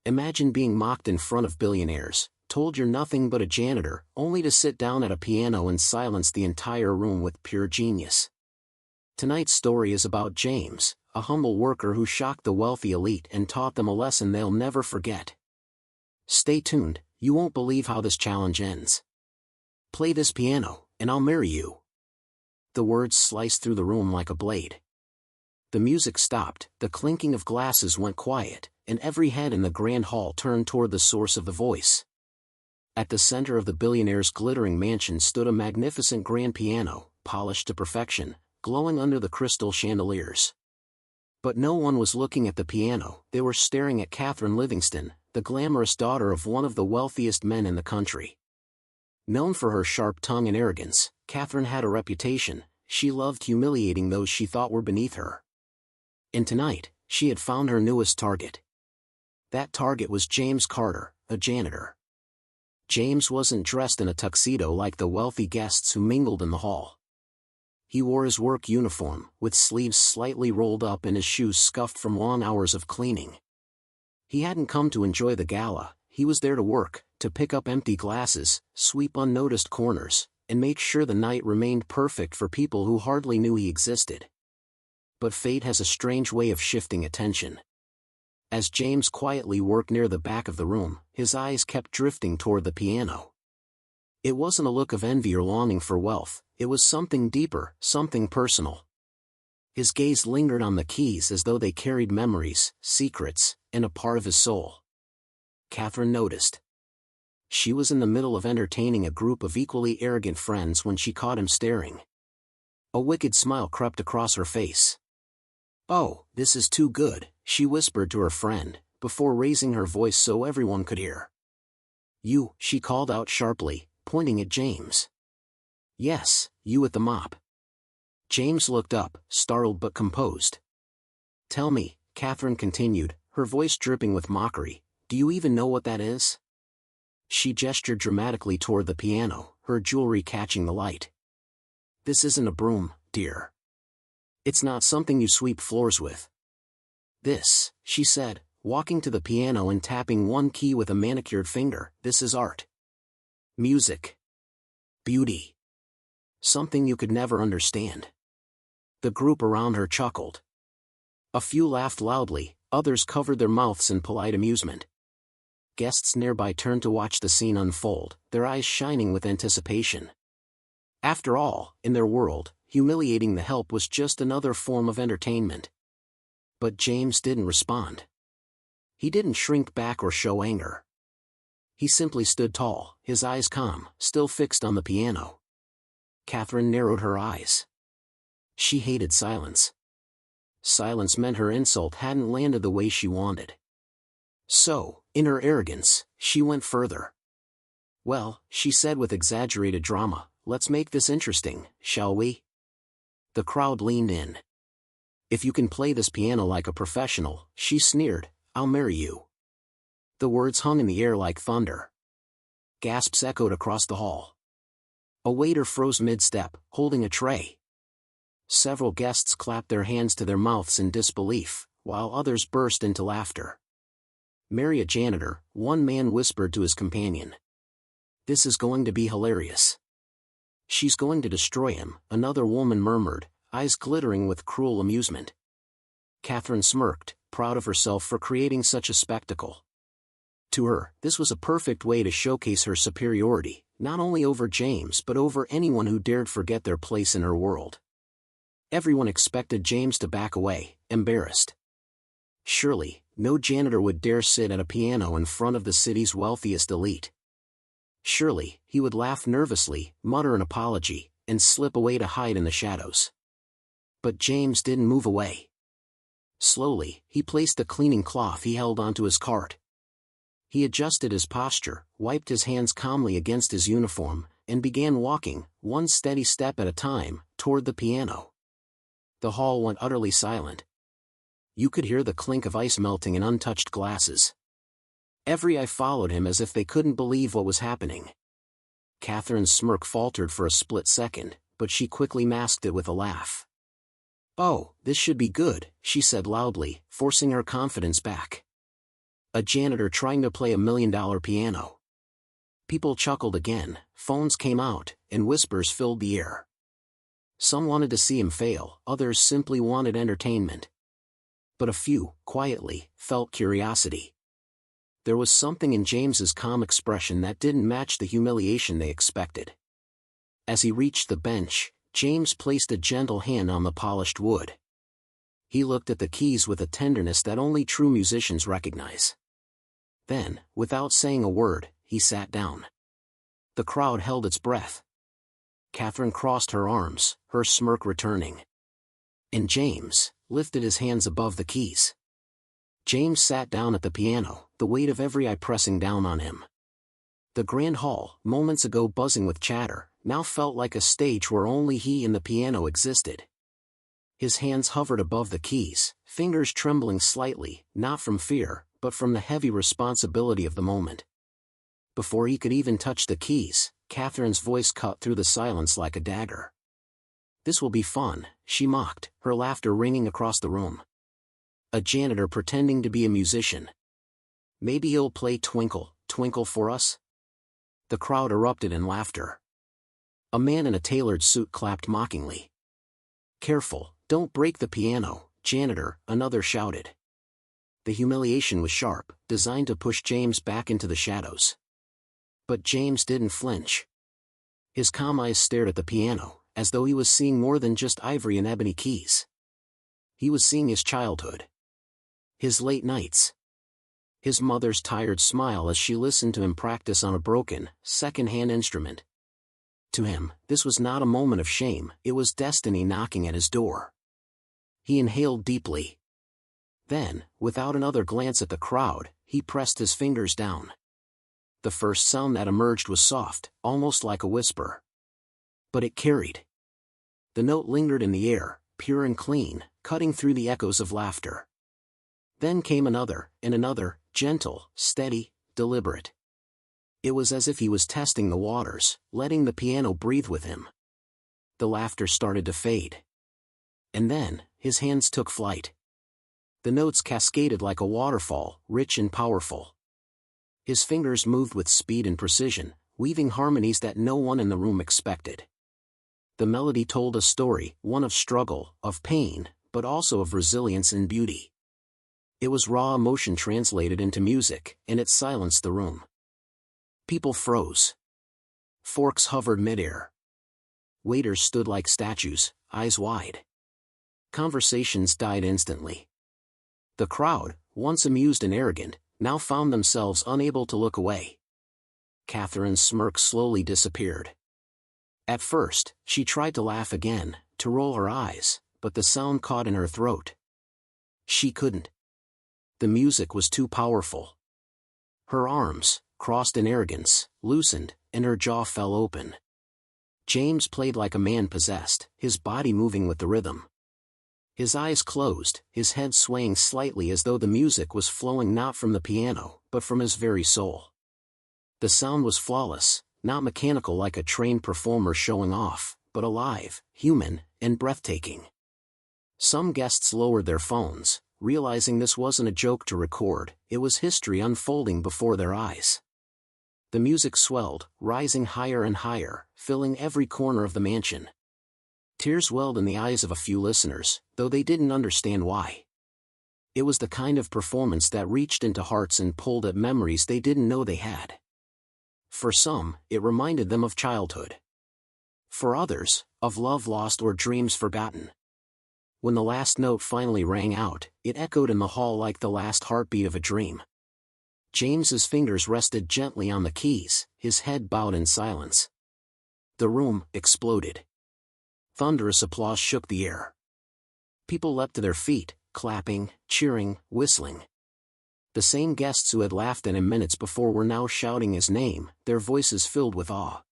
Imagine being mocked in front of billionaires, told you're nothing but a janitor, only to sit down at a piano and silence the entire room with pure genius. Tonight's story is about James, a humble worker who shocked the wealthy elite and taught them a lesson they'll never forget. Stay tuned, you won't believe how this challenge ends. Play this piano, and I'll marry you. The words sliced through the room like a blade. The music stopped, the clinking of glasses went quiet, and every head in the grand hall turned toward the source of the voice. At the center of the billionaire's glittering mansion stood a magnificent grand piano, polished to perfection, glowing under the crystal chandeliers. But no one was looking at the piano, they were staring at Catherine Livingston, the glamorous daughter of one of the wealthiest men in the country. Known for her sharp tongue and arrogance, Catherine had a reputation. She loved humiliating those she thought were beneath her. And tonight, she had found her newest target. That target was James Carter, a janitor. James wasn't dressed in a tuxedo like the wealthy guests who mingled in the hall. He wore his work uniform, with sleeves slightly rolled up and his shoes scuffed from long hours of cleaning. He hadn't come to enjoy the gala, he was there to work, to pick up empty glasses, sweep unnoticed corners, and make sure the night remained perfect for people who hardly knew he existed. But fate has a strange way of shifting attention. As James quietly worked near the back of the room, his eyes kept drifting toward the piano. It wasn't a look of envy or longing for wealth, it was something deeper, something personal. His gaze lingered on the keys as though they carried memories, secrets, and a part of his soul. Catherine noticed. She was in the middle of entertaining a group of equally arrogant friends when she caught him staring. A wicked smile crept across her face. "Oh, this is too good," she whispered to her friend, before raising her voice so everyone could hear. "You," she called out sharply, pointing at James. "Yes, you with the mop." James looked up, startled but composed. "Tell me," Catherine continued, her voice dripping with mockery, "do you even know what that is?" She gestured dramatically toward the piano, her jewelry catching the light. "This isn't a broom, dear. It's not something you sweep floors with. This," she said, walking to the piano and tapping one key with a manicured finger, "this is art. Music. Beauty. Something you could never understand." The group around her chuckled. A few laughed loudly, others covered their mouths in polite amusement. Guests nearby turned to watch the scene unfold, their eyes shining with anticipation. After all, in their world, humiliating the help was just another form of entertainment. But James didn't respond. He didn't shrink back or show anger. He simply stood tall, his eyes calm, still fixed on the piano. Catherine narrowed her eyes. She hated silence. Silence meant her insult hadn't landed the way she wanted. So, in her arrogance, she went further. "Well," she said with exaggerated drama, "let's make this interesting, shall we?" The crowd leaned in. "If you can play this piano like a professional," she sneered, "I'll marry you." The words hung in the air like thunder. Gasps echoed across the hall. A waiter froze mid-step, holding a tray. Several guests clapped their hands to their mouths in disbelief, while others burst into laughter. "Marry a janitor," one man whispered to his companion. "This is going to be hilarious." "She's going to destroy him," another woman murmured, eyes glittering with cruel amusement. Catherine smirked, proud of herself for creating such a spectacle. To her, this was a perfect way to showcase her superiority, not only over James but over anyone who dared forget their place in her world. Everyone expected James to back away, embarrassed. Surely, no janitor would dare sit at a piano in front of the city's wealthiest elite. Surely, he would laugh nervously, mutter an apology, and slip away to hide in the shadows. But James didn't move away. Slowly, he placed the cleaning cloth he held onto his cart. He adjusted his posture, wiped his hands calmly against his uniform, and began walking, one steady step at a time, toward the piano. The hall went utterly silent. You could hear the clink of ice melting in untouched glasses. Every eye followed him as if they couldn't believe what was happening. Catherine's smirk faltered for a split second, but she quickly masked it with a laugh. "Oh, this should be good," she said loudly, forcing her confidence back. A janitor trying to play $1 million piano. People chuckled again, phones came out, and whispers filled the air. Some wanted to see him fail, others simply wanted entertainment. But a few, quietly, felt curiosity. There was something in James's calm expression that didn't match the humiliation they expected. As he reached the bench, James placed a gentle hand on the polished wood. He looked at the keys with a tenderness that only true musicians recognize. Then, without saying a word, he sat down. The crowd held its breath. Catherine crossed her arms, her smirk returning. And James lifted his hands above the keys. James sat down at the piano, the weight of every eye pressing down on him. The grand hall, moments ago buzzing with chatter, now felt like a stage where only he and the piano existed. His hands hovered above the keys, fingers trembling slightly, not from fear, but from the heavy responsibility of the moment. Before he could even touch the keys, Catherine's voice cut through the silence like a dagger. "This will be fun," she mocked, her laughter ringing across the room. A janitor pretending to be a musician. "Maybe he'll play Twinkle, Twinkle for us?" The crowd erupted in laughter. A man in a tailored suit clapped mockingly. "Careful, don't break the piano, janitor," another shouted. The humiliation was sharp, designed to push James back into the shadows. But James didn't flinch. His calm eyes stared at the piano, as though he was seeing more than just ivory and ebony keys. He was seeing his childhood. His late nights. His mother's tired smile as she listened to him practice on a broken, second-hand instrument. To him, this was not a moment of shame, it was destiny knocking at his door. He inhaled deeply. Then, without another glance at the crowd, he pressed his fingers down. The first sound that emerged was soft, almost like a whisper. But it carried. The note lingered in the air, pure and clean, cutting through the echoes of laughter. Then came another, and another, gentle, steady, deliberate. It was as if he was testing the waters, letting the piano breathe with him. The laughter started to fade. And then, his hands took flight. The notes cascaded like a waterfall, rich and powerful. His fingers moved with speed and precision, weaving harmonies that no one in the room expected. The melody told a story, one of struggle, of pain, but also of resilience and beauty. It was raw emotion translated into music, and it silenced the room. People froze. Forks hovered midair. Waiters stood like statues, eyes wide. Conversations died instantly. The crowd, once amused and arrogant, now found themselves unable to look away. Catherine's smirk slowly disappeared. At first, she tried to laugh again, to roll her eyes, but the sound caught in her throat. She couldn't. The music was too powerful. Her arms, crossed in arrogance, loosened, and her jaw fell open. James played like a man possessed, his body moving with the rhythm. His eyes closed, his head swaying slightly as though the music was flowing not from the piano, but from his very soul. The sound was flawless, not mechanical like a trained performer showing off, but alive, human, and breathtaking. Some guests lowered their phones, realizing this wasn't a joke to record, it was history unfolding before their eyes. The music swelled, rising higher and higher, filling every corner of the mansion. Tears welled in the eyes of a few listeners, though they didn't understand why. It was the kind of performance that reached into hearts and pulled at memories they didn't know they had. For some, it reminded them of childhood. For others, of love lost or dreams forgotten. When the last note finally rang out, it echoed in the hall like the last heartbeat of a dream. James's fingers rested gently on the keys, his head bowed in silence. The room exploded. Thunderous applause shook the air. People leapt to their feet, clapping, cheering, whistling. The same guests who had laughed at him minutes before were now shouting his name, their voices filled with awe.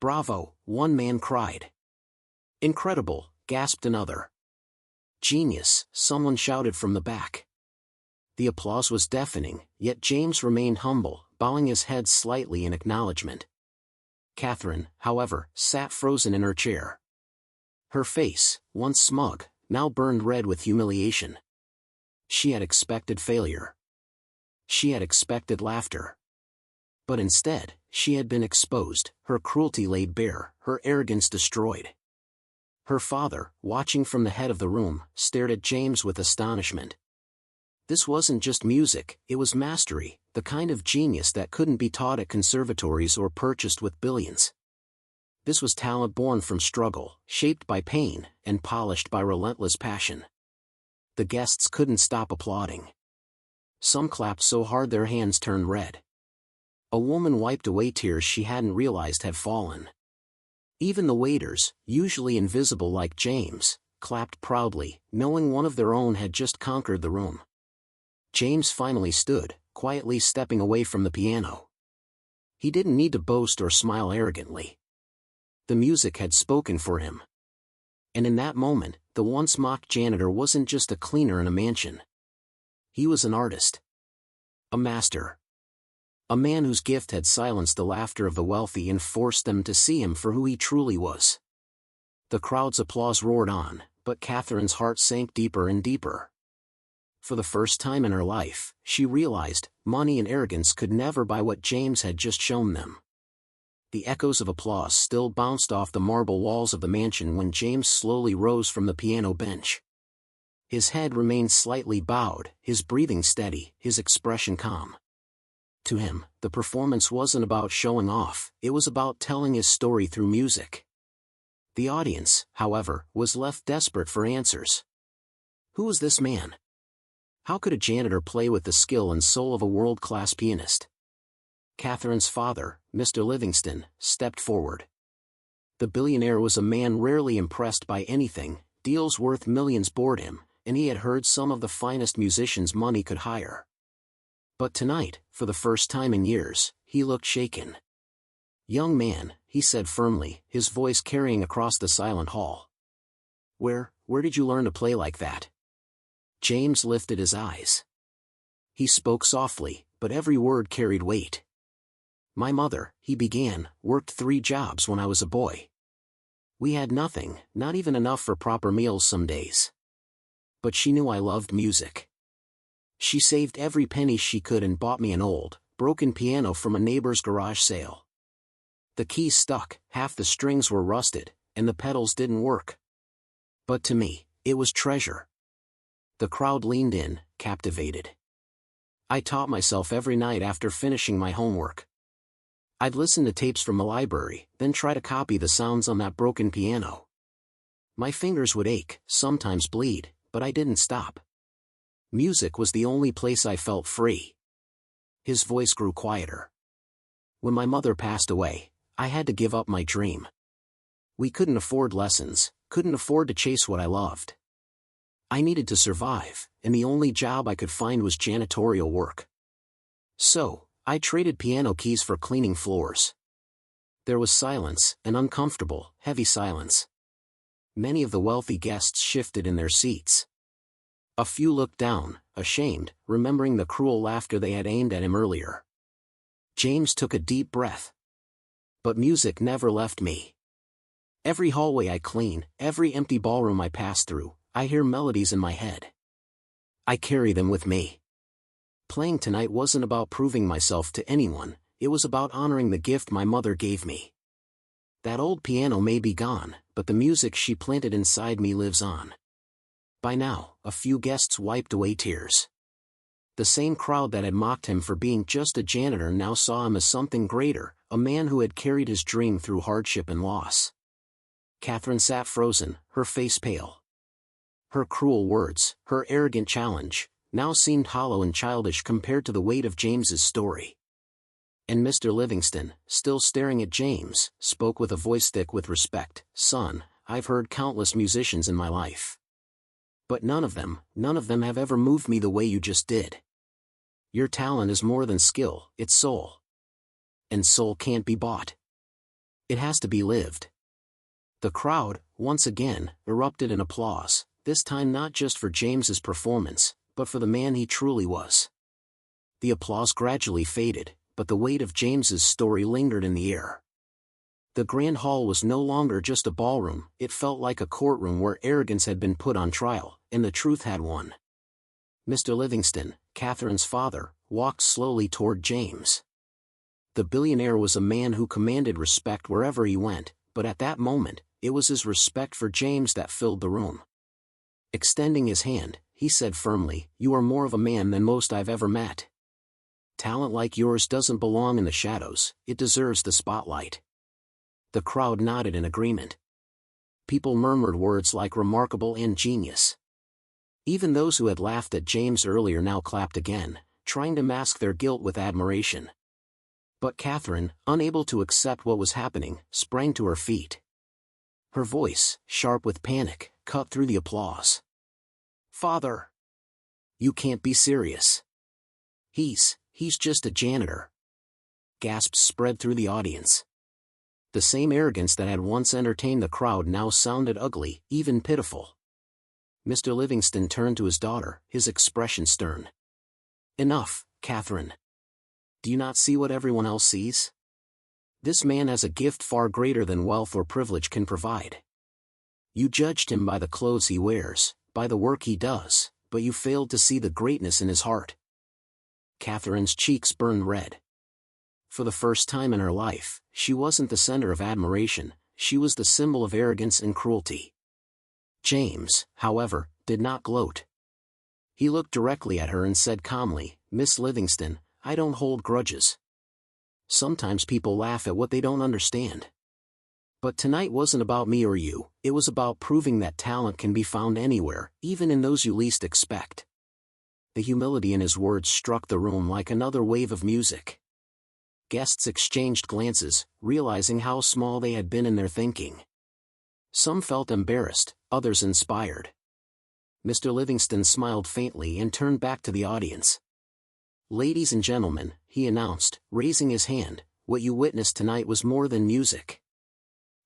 "Bravo," one man cried. "Incredible," gasped another. "Genius," someone shouted from the back. The applause was deafening, yet James remained humble, bowing his head slightly in acknowledgement. Catherine, however, sat frozen in her chair. Her face, once smug, now burned red with humiliation. She had expected failure. She had expected laughter. But instead, she had been exposed, her cruelty laid bare, her arrogance destroyed. Her father, watching from the head of the room, stared at James with astonishment. This wasn't just music, it was mastery, the kind of genius that couldn't be taught at conservatories or purchased with billions. This was talent born from struggle, shaped by pain, and polished by relentless passion. The guests couldn't stop applauding. Some clapped so hard their hands turned red. A woman wiped away tears she hadn't realized had fallen. Even the waiters, usually invisible like James, clapped proudly, knowing one of their own had just conquered the room. James finally stood, quietly stepping away from the piano. He didn't need to boast or smile arrogantly. The music had spoken for him. And in that moment, the once mocked janitor wasn't just a cleaner in a mansion. He was an artist. A master. A man whose gift had silenced the laughter of the wealthy and forced them to see him for who he truly was. The crowd's applause roared on, but Catherine's heart sank deeper and deeper. For the first time in her life, she realized, money and arrogance could never buy what James had just shown them. The echoes of applause still bounced off the marble walls of the mansion when James slowly rose from the piano bench. His head remained slightly bowed, his breathing steady, his expression calm. To him, the performance wasn't about showing off, it was about telling his story through music. The audience, however, was left desperate for answers. Who was this man? How could a janitor play with the skill and soul of a world-class pianist? Catherine's father, Mr. Livingston, stepped forward. The billionaire was a man rarely impressed by anything, deals worth millions bored him, and he had heard some of the finest musicians money could hire. But tonight, for the first time in years, he looked shaken. "Young man," he said firmly, his voice carrying across the silent hall. Where did you learn to play like that?" James lifted his eyes. He spoke softly, but every word carried weight. "My mother," he began, "worked 3 jobs when I was a boy. We had nothing, not even enough for proper meals some days. But she knew I loved music. She saved every penny she could and bought me an old, broken piano from a neighbor's garage sale. The keys stuck, half the strings were rusted, and the pedals didn't work. But to me, it was treasure." The crowd leaned in, captivated. "I taught myself every night after finishing my homework. I'd listen to tapes from the library, then try to copy the sounds on that broken piano. My fingers would ache, sometimes bleed, but I didn't stop. Music was the only place I felt free." His voice grew quieter. "When my mother passed away, I had to give up my dream. We couldn't afford lessons, couldn't afford to chase what I loved. I needed to survive, and the only job I could find was janitorial work. So, I traded piano keys for cleaning floors." There was silence, an uncomfortable, heavy silence. Many of the wealthy guests shifted in their seats. A few looked down, ashamed, remembering the cruel laughter they had aimed at him earlier. James took a deep breath. "But music never left me. Every hallway I clean, every empty ballroom I pass through, I hear melodies in my head. I carry them with me. Playing tonight wasn't about proving myself to anyone, it was about honoring the gift my mother gave me. That old piano may be gone, but the music she planted inside me lives on." By now, a few guests wiped away tears. The same crowd that had mocked him for being just a janitor now saw him as something greater, a man who had carried his dream through hardship and loss. Catherine sat frozen, her face pale. Her cruel words, her arrogant challenge, now seemed hollow and childish compared to the weight of James's story. And Mr. Livingston, still staring at James, spoke with a voice thick with respect. "Son, I've heard countless musicians in my life. But none of them have ever moved me the way you just did. Your talent is more than skill, it's soul. And soul can't be bought. It has to be lived." The crowd, once again, erupted in applause, this time not just for James's performance, but for the man he truly was. The applause gradually faded, but the weight of James's story lingered in the air. The grand hall was no longer just a ballroom, it felt like a courtroom where arrogance had been put on trial, and the truth had won. Mr. Livingston, Catherine's father, walked slowly toward James. The billionaire was a man who commanded respect wherever he went, but at that moment, it was his respect for James that filled the room. Extending his hand, he said firmly, "You are more of a man than most I've ever met. Talent like yours doesn't belong in the shadows, it deserves the spotlight." The crowd nodded in agreement. People murmured words like remarkable and genius. Even those who had laughed at James earlier now clapped again, trying to mask their guilt with admiration. But Catherine, unable to accept what was happening, sprang to her feet. Her voice, sharp with panic, cut through the applause. "Father! You can't be serious. He's just a janitor." Gasps spread through the audience. The same arrogance that had once entertained the crowd now sounded ugly, even pitiful. Mr. Livingston turned to his daughter, his expression stern. "Enough, Catherine. Do you not see what everyone else sees? This man has a gift far greater than wealth or privilege can provide. You judged him by the clothes he wears, by the work he does, but you failed to see the greatness in his heart." Catherine's cheeks burned red. For the first time in her life, she wasn't the center of admiration, she was the symbol of arrogance and cruelty. James, however, did not gloat. He looked directly at her and said calmly, "Miss Livingston, I don't hold grudges. Sometimes people laugh at what they don't understand. But tonight wasn't about me or you, it was about proving that talent can be found anywhere, even in those you least expect." The humility in his words struck the room like another wave of music. Guests exchanged glances, realizing how small they had been in their thinking. Some felt embarrassed, others inspired. Mr. Livingston smiled faintly and turned back to the audience. "Ladies and gentlemen," he announced, raising his hand, "what you witnessed tonight was more than music.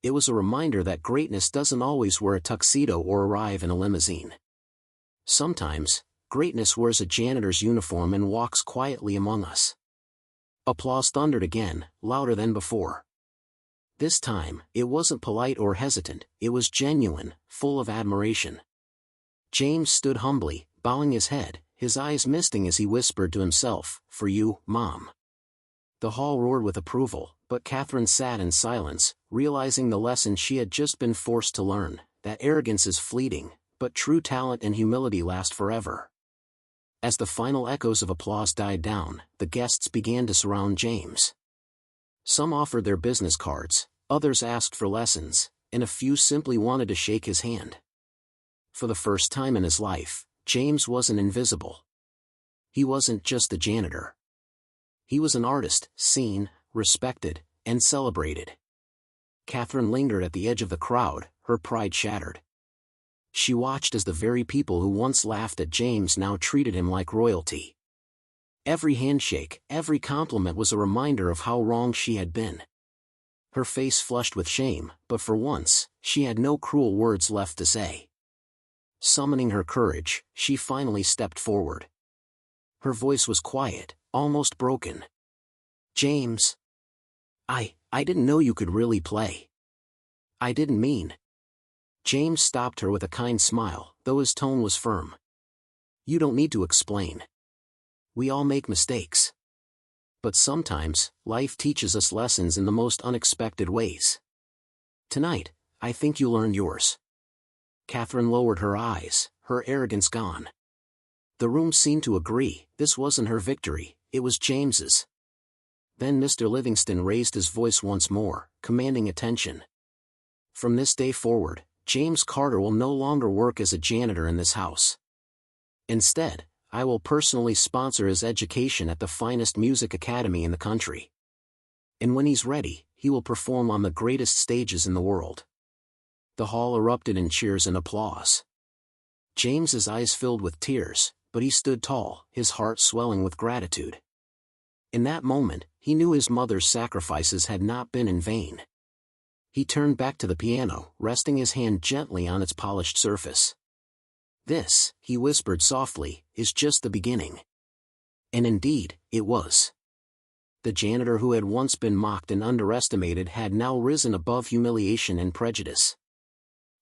It was a reminder that greatness doesn't always wear a tuxedo or arrive in a limousine. Sometimes, greatness wears a janitor's uniform and walks quietly among us." Applause thundered again, louder than before. This time, it wasn't polite or hesitant, it was genuine, full of admiration. James stood humbly, bowing his head, his eyes misting as he whispered to himself, "For you, Mom." The hall roared with approval, but Catherine sat in silence, realizing the lesson she had just been forced to learn, that arrogance is fleeting, but true talent and humility last forever. As the final echoes of applause died down, the guests began to surround James. Some offered their business cards, others asked for lessons, and a few simply wanted to shake his hand. For the first time in his life, James wasn't invisible. He wasn't just a janitor. He was an artist, seen, respected, and celebrated. Catherine lingered at the edge of the crowd, her pride shattered. She watched as the very people who once laughed at James now treated him like royalty. Every handshake, every compliment was a reminder of how wrong she had been. Her face flushed with shame, but for once, she had no cruel words left to say. Summoning her courage, she finally stepped forward. Her voice was quiet, almost broken. "James, I didn't know you could really play. I didn't mean." James stopped her with a kind smile, though his tone was firm. "You don't need to explain. We all make mistakes. But sometimes, life teaches us lessons in the most unexpected ways. Tonight, I think you learned yours." Catherine lowered her eyes, her arrogance gone. The room seemed to agree, this wasn't her victory, it was James's. Then Mr. Livingston raised his voice once more, commanding attention. "From this day forward, James Carter will no longer work as a janitor in this house. Instead, I will personally sponsor his education at the finest music academy in the country. And when he's ready, he will perform on the greatest stages in the world." The hall erupted in cheers and applause. James's eyes filled with tears, but he stood tall, his heart swelling with gratitude. In that moment, he knew his mother's sacrifices had not been in vain. He turned back to the piano, resting his hand gently on its polished surface. "This," he whispered softly, "is just the beginning." And indeed, it was. The janitor who had once been mocked and underestimated had now risen above humiliation and prejudice.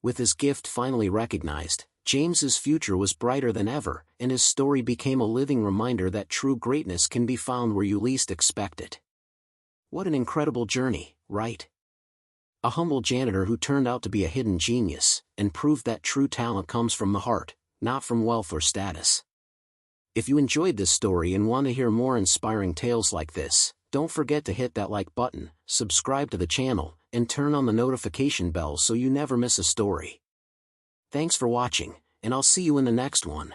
With his gift finally recognized, James's future was brighter than ever, and his story became a living reminder that true greatness can be found where you least expect it. What an incredible journey, right? A humble janitor who turned out to be a hidden genius, and proved that true talent comes from the heart, not from wealth or status. If you enjoyed this story and want to hear more inspiring tales like this, don't forget to hit that like button, subscribe to the channel, and turn on the notification bell so you never miss a story. Thanks for watching, and I'll see you in the next one.